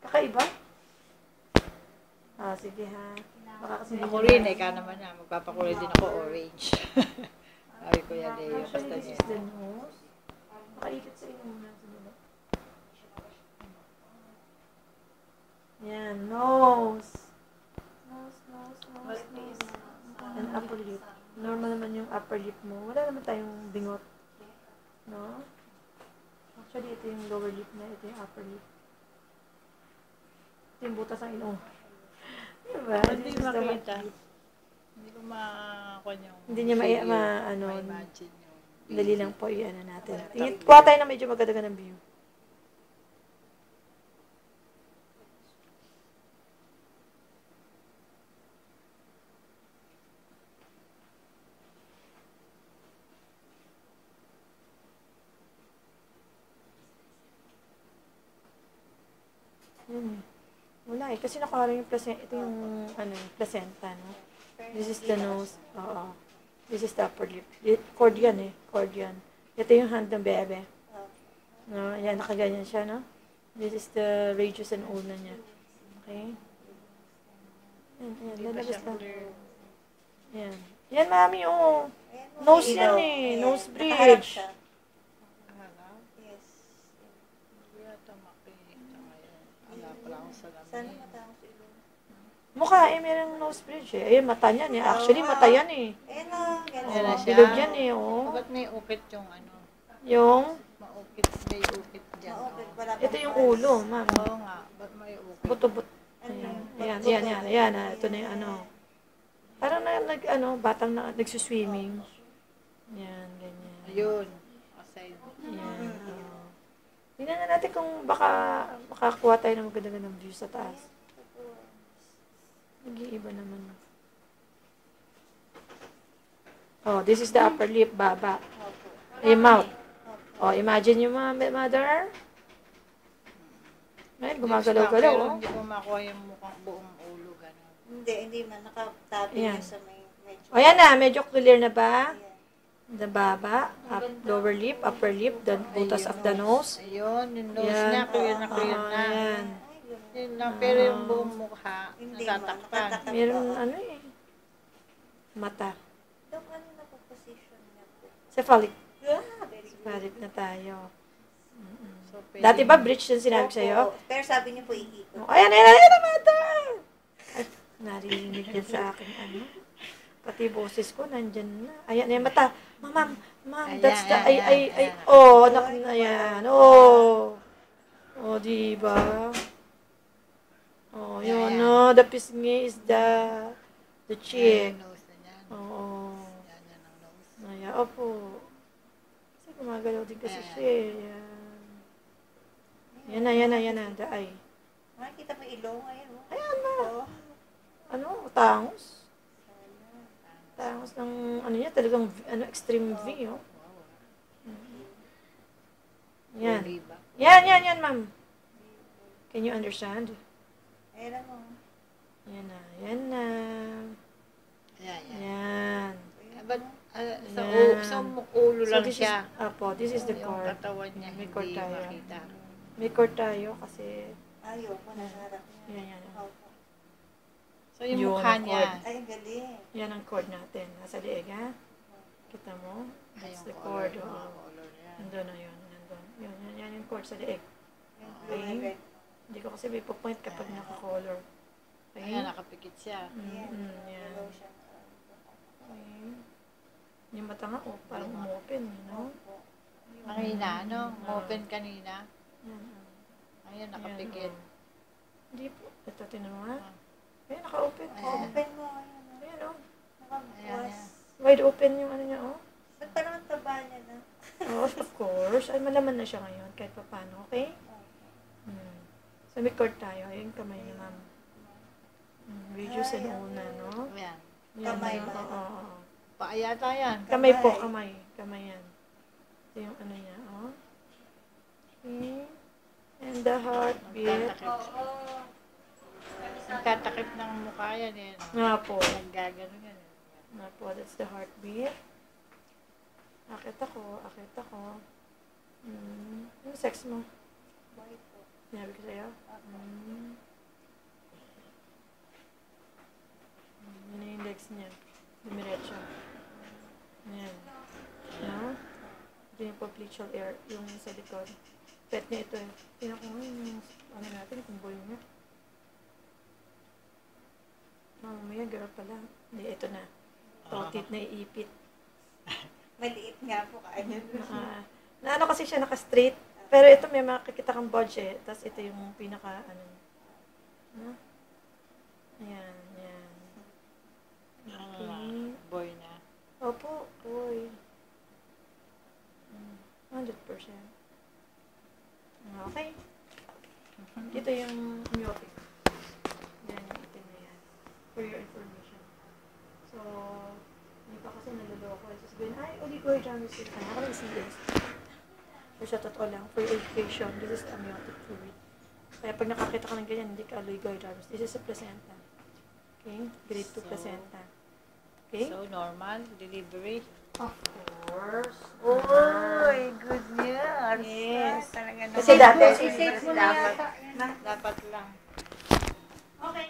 Kakaiba? Ah, sige ha. Baka kasi Ako rin, ikaw naman na. Magpapakulay din ako orange. Sabi ko yan eh. Actually, this is the nose. Makaikot sa inyo muna. Yan, nose. Nose. And upper lip. Normal naman yung upper lip mo. Wala naman tayong bingot. No? Actually, ito yung lower lip na. Ito yung upper lip. Ito yung butas ang ilong. Diba? Hindi makita. Hindi ko makakuha yung Hindi niya ma-imagine yung dali lang po i-ano natin. Tingin, kuha tayo na medyo maganda ng view. Wala eh. Kasi nakaharang yung placenta. Ito yung placenta, no? This is the nose. Oo. This is the upper lip. Cord yan eh. Cord yan. Ito yung hand ng bebe. No? Yan, nakaganyan siya, no? This is the radius and ulna niya. Okay? Yan. Lalabas lang. Yan. Yan, mami, oh. Nose yan eh. Nose bridge. Mukha eh, merong nose bridge eh. Ayun, mata niyan eh. Actually, mata yan eh. Yan na siya. Bilog yan eh, oh. Ba't may ukit yung ano? Yung? May ukit dyan. Ito yung ulo, ma'am. Oo nga. Ba't may ukit? Buto-buto. Ayan. Ito na yung ano. Parang batang na nagsuswimming. Yan, ganyan. Ayun. Aside. Yan. Tingnan nga natin kung baka makakuha tayo ng maganda-gandang view sa taas. Nag-iiba naman. Oh, this is the upper lip, baba. Yung mouth. Oh, imagine yung mother. Ngayon, gumagalaw-galaw. Pero hindi ko makuha yung mukhang buong ulo. Ganun. Hindi man. Nakatabi niya sa medyo. O, yan na. Medyo clear na ba? The baba, lower lip, upper lip, the butas of the nose. Ayun, yung nose niya, clear na. Ayan. Yun lang, pero yung buong mukha, natatakpan. Meron mata. Dok, ano na po position niya po? Cephalic. Very good. Cephalic na tayo. So, Dati ba bridge yung sinabi sa'yo? Pero sabi niyo po iikot. Ayan na mata! Ay, narinig din sa akin, pati boses ko, nandyan na. Ayan, mata. Ma'am, that's the, ayan. Oh, diba? Oh, yun, no. The pisngi is the cheek. Oo. Ayan, opo. Kasi gumagalaw din kasi siya. Yan na, the eye. Makikita mo ilong, ayan. Ayan na. Tangos. Tangos ng, talagang, extreme V, oh. Yan. Yan, ma'am. Can you understand? Ayan mo. Yan na. Yan. But, sa ulo lang siya. This is the cord. Yung katawan niya, May cord hindi tayo. makita. May cord tayo kasi, Ayoko, nangarap niya. yan. So, yung mukha niya. Ay, galing. Yan ang cord natin. Nasa leeg, ha? Kita mo? That's the cord. Nandun na yun. Yan yung cord sa leeg. Okay? Hindi ko kasi may point kapag naka-color. Okay? Ayan, nakapikit siya. Yan. Okay. Yung mata nga, parang umopen, Kanina, open kanina. Yan. Ayan, nakapikit. Hindi po. Ito, tinan mo nga. Ayan, naka-open. Open mo. Ayan, Nakabukas. Wide open yung niya, Ba't pa naman taba niya na? Of course. Ay, malaman na siya ngayon, kahit pa paano, okay? So, may cord tayo. Ayun, kamay ni ma'am. Radius and ulna, no? Ayan. Kamay mo. Oo. Paayata yan. Kamay po, kamay. Kamay yan. Ito yung niya, Okay. And the heartbeat. Nagtatakip ng mukha yan. Nga po. Naggagano yan. Nga po, that's the heartbeat. Akit ako. Yung sex mo? Sinabi ko sa'yo? Yan yung index niya. Dumiretso. Yan. No? Ito yung popliteal air, yung sa likod. Pet niya ito eh. Tingnan ko nga yung ano natin, kung boy niya. Mamaya, girl pala. Hindi, ito na. Totit na iipit. Maliit nga po kanya. Na ano kasi siya naka-straight. Pero ito may makikita kang budge eh. Tapos ito yung pinaka ano. No? Ayan, ayan. Okay. Boy na. Opo, boy. 100%. Okay. Ito yung myopic. Yan, yung itim na yan. For your information. So, hindi pa kasi naluloko. Sasabihin, ay, oligohydramnios sila. Kaya ako CS. So, sa totoo lang, for your education, this is the amniotic fluid. Kaya pag nakakita ka ng ganyan, hindi ka oligohydramnios. This is a placenta. Okay? Grade 2 placenta. Okay? So, normal delivery. Of course. Uy, good news. Yes. Talaga Kasi dati, i-save mo na yata. Dapat lang. Okay.